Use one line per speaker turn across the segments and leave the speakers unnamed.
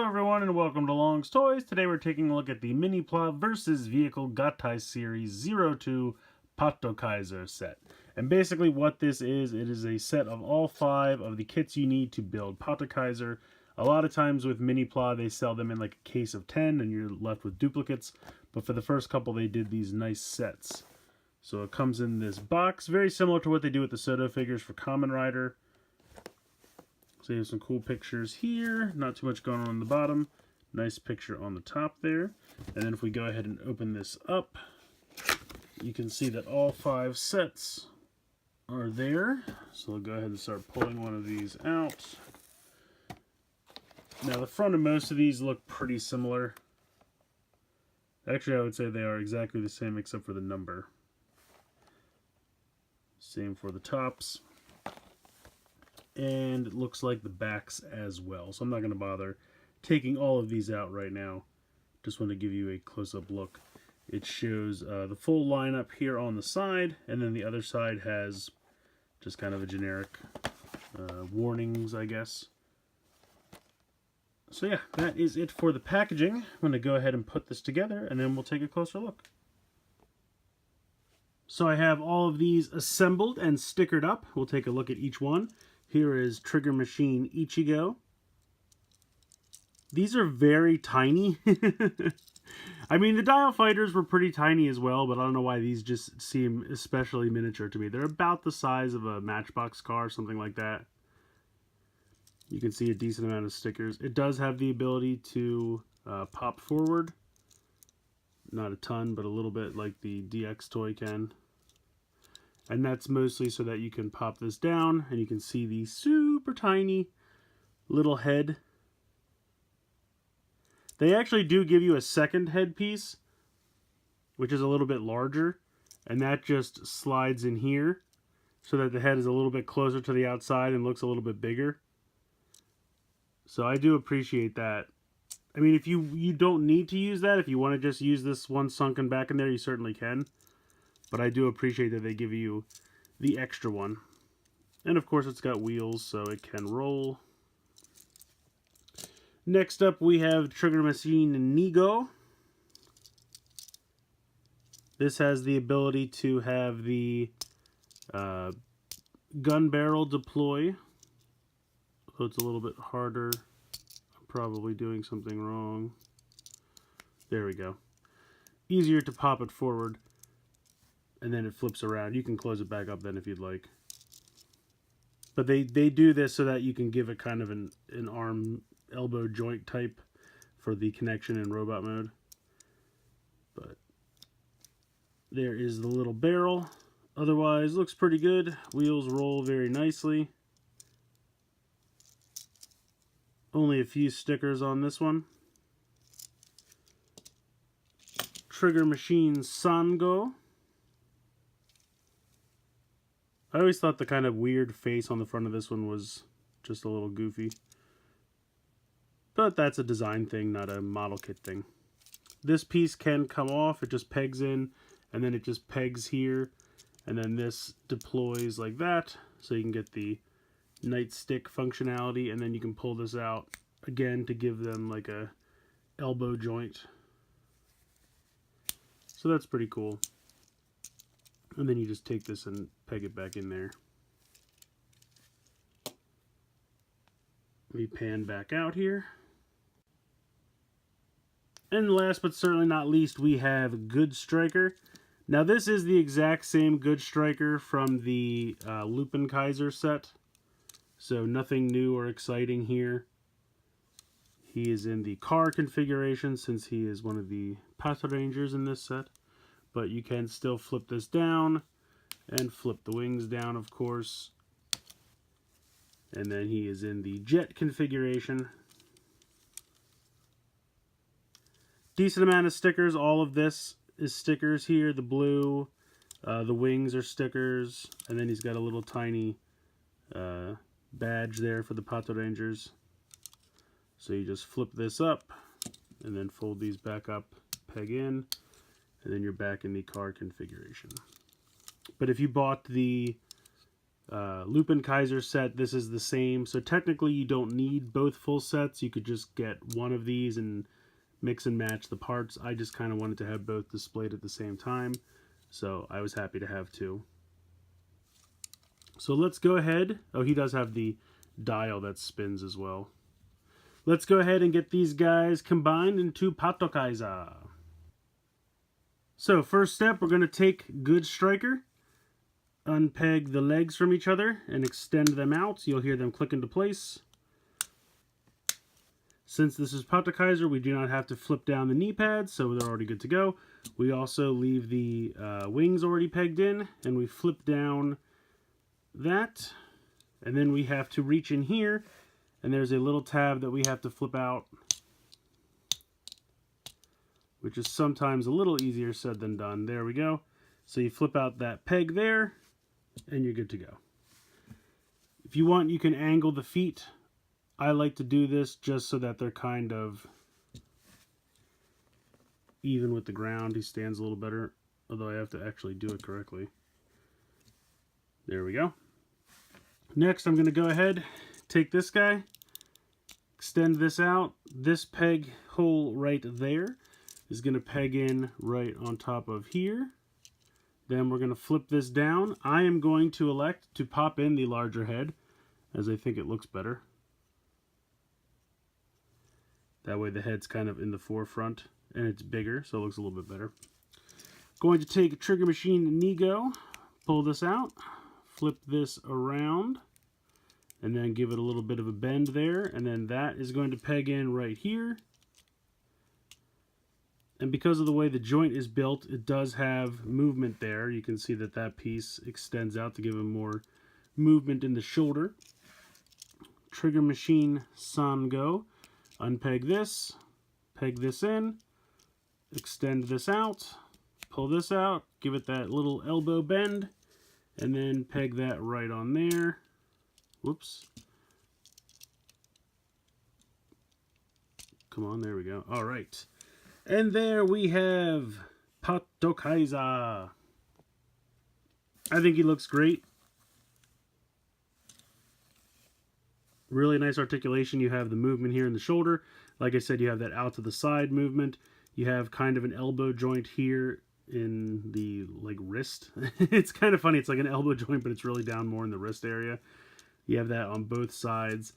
everyone and welcome to Long's Toys. Today we're taking a look at the Mini Plow vs. Vehicle Gattai Series 02 PatKaiser set. And basically what this is, it is a set of all 5 of the kits you need to build PatKaiser. A lot of times with Mini Plow they sell them in like a case of 10 and you're left with duplicates. But for the first couple they did these nice sets. So it comes in this box, very similar to what they do with the Soto figures for Kamen Rider. So you have some cool pictures here, not too much going on the bottom. Nice picture on the top there. And then if we go ahead and open this up, you can see that all 5 sets are there. So we'll go ahead and start pulling one of these out. Now the front of most of these look pretty similar. Actually, I would say they are exactly the same except for the number. Same for the tops. And it looks like the backs as well. So I'm not going to bother taking all of these out right now. Just want to give you a close-up look. It shows the full lineup here on the side, and then the other side has just kind of a generic warnings, I guess. So yeah, that is it for the packaging. I'm going to go ahead and put this together, and then we'll take a closer look. So I have all of these assembled and stickered up. We'll take a look at each one. Here is Trigger Machine Ichigo. These are very tiny. I mean, the Dial Fighters were pretty tiny as well, but I don't know why these just seem especially miniature to me. They're about the size of a Matchbox car, something like that. You can see a decent amount of stickers. It does have the ability to pop forward. Not a ton, but a little bit like the DX toy can. And that's mostly so that you can pop this down and you can see the super tiny little head. They actually do give you a second headpiece, which is a little bit larger, and that just slides in here so that the head is a little bit closer to the outside and looks a little bit bigger. So I do appreciate that. I mean, if you don't need to use that, if you want to just use this one sunken back in there, you certainly can. But I do appreciate that they give you the extra one. And of course it's got wheels so it can roll. Next up we have Trigger Machine Nigo. This has the ability to have the gun barrel deploy. So it's a little bit harder. I'm probably doing something wrong. There we go. Easier to pop it forward. And then it flips around. You can close it back up then if you'd like. But they do this so that you can give it kind of an arm elbow joint type for the connection in robot mode. But there is the little barrel. Otherwise, looks pretty good. Wheels roll very nicely. Only a few stickers on this one. Trigger Machine Sango. I always thought the kind of weird face on the front of this one was just a little goofy. But that's a design thing, not a model kit thing. This piece can come off. It just pegs in, and then it just pegs here. And then this deploys like that, so you can get the Nightstick functionality, and then you can pull this out again to give them like a elbow joint. So that's pretty cool. And then you just take this and peg it back in there. We pan back out here. And last but certainly not least, we have Good Striker. Now this is the exact same Good Striker from the Lupinranger set. So nothing new or exciting here. He is in the car configuration since he is one of the Patrangers in this set. But you can still flip this down and flip the wings down, of course. And then he is in the jet configuration. Decent amount of stickers. All of this is stickers here. The blue, the wings are stickers. And then he's got a little tiny badge there for the Patrangers. So you just flip this up and then fold these back up, peg in. And then you're back in the car configuration. But if you bought the Lupinranger set, this is the same. So technically you don't need both full sets. You could just get one of these and mix and match the parts. I just kind of wanted to have both displayed at the same time, so I was happy to have two. So let's go ahead. Oh, he does have the dial that spins as well. Let's go ahead and get these guys combined into PatKaiser. So first step, we're going to take Good Striker, unpeg the legs from each other, and extend them out. You'll hear them click into place. Since this is PatKaiser, we do not have to flip down the knee pads, so they're already good to go. We also leave the wings already pegged in, and we flip down that. And then we have to reach in here, and there's a little tab that we have to flip out, which is sometimes a little easier said than done. There we go. So you flip out that peg there, and you're good to go. If you want, you can angle the feet. I like to do this just so that they're kind of even with the ground. He stands a little better, although I have to actually do it correctly. There we go. Next, I'm going to go ahead, take this guy, extend this out. This peg hole right there is going to peg in right on top of here. Then we're going to flip this down. I am going to elect to pop in the larger head, as I think it looks better. That way the head's kind of in the forefront and it's bigger, so it looks a little bit better. Going to take a Trigger Machine Nego, pull this out, flip this around, and then give it a little bit of a bend there, and then that is going to peg in right here. And because of the way the joint is built, it does have movement there. You can see that that piece extends out to give it more movement in the shoulder. Trigger Machine Sango. Unpeg this, peg this in, extend this out, pull this out, give it that little elbow bend, and then peg that right on there. Whoops. Come on, there we go. All right. And there we have PatKaiser. I think he looks great. Really nice articulation. You have the movement here in the shoulder. Like I said, you have that out to the side movement. You have kind of an elbow joint here in the wrist. It's kind of funny. It's like an elbow joint, but it's really down more in the wrist area. You have that on both sides.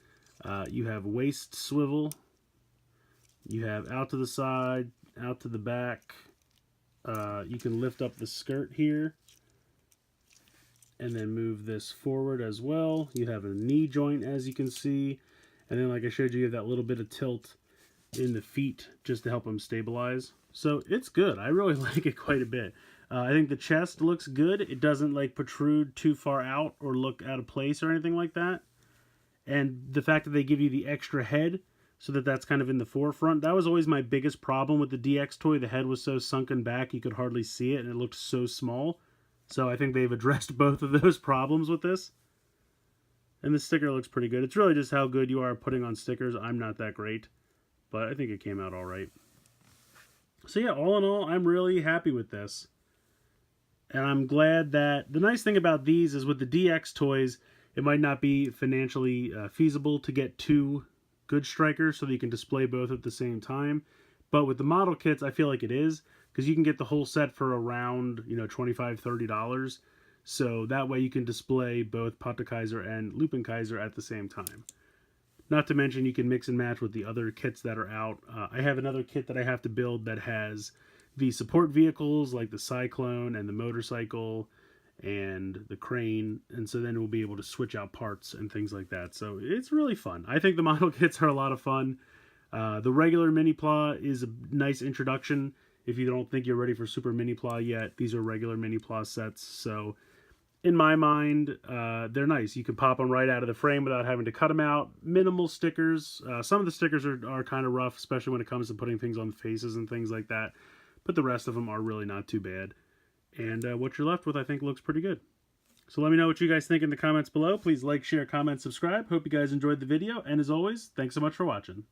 You have waist swivel. You have out to the side, out to the back. You can lift up the skirt here and then move this forward as well. You have a knee joint, as you can see. And then, like I showed you have that little bit of tilt in the feet just to help them stabilize. So it's good. I really like it quite a bit. I think the chest looks good. It doesn't protrude too far out or look out of place or anything like that. And the fact that they give you the extra head so that that's kind of in the forefront, that was always my biggest problem with the DX toy. The head was so sunken back you could hardly see it, and it looked so small. So I think they've addressed both of those problems with this. And the sticker looks pretty good. It's really just how good you are at putting on stickers. I'm not that great, but I think it came out all right. So yeah, all in all, I'm really happy with this. And I'm glad that the nice thing about these is with the DX toys, it might not be financially feasible to get two Good Strikers so that you can display both at the same time. But with the model kits, I feel like it is, because you can get the whole set for around, $25, $30. So that way you can display both PatKaiser and Lupinranger at the same time. Not to mention you can mix and match with the other kits that are out. I have another kit that I have to build that has the support vehicles like the Cyclone and the motorcycle and the crane, and so then we'll be able to switch out parts and things like that. So it's really fun. I think the model kits are a lot of fun. The regular Mini-Pla is a nice introduction. If you don't think you're ready for Super Mini-Pla yet, these are regular Mini-Pla sets. So in my mind, they're nice. You can pop them right out of the frame without having to cut them out. Minimal stickers. Some of the stickers are kind of rough, especially when it comes to putting things on the faces and things like that. But the rest of them are really not too bad. And what you're left with, I think, looks pretty good. So let me know what you guys think in the comments below. Please like, share, comment, subscribe. Hope you guys enjoyed the video. And as always, thanks so much for watching.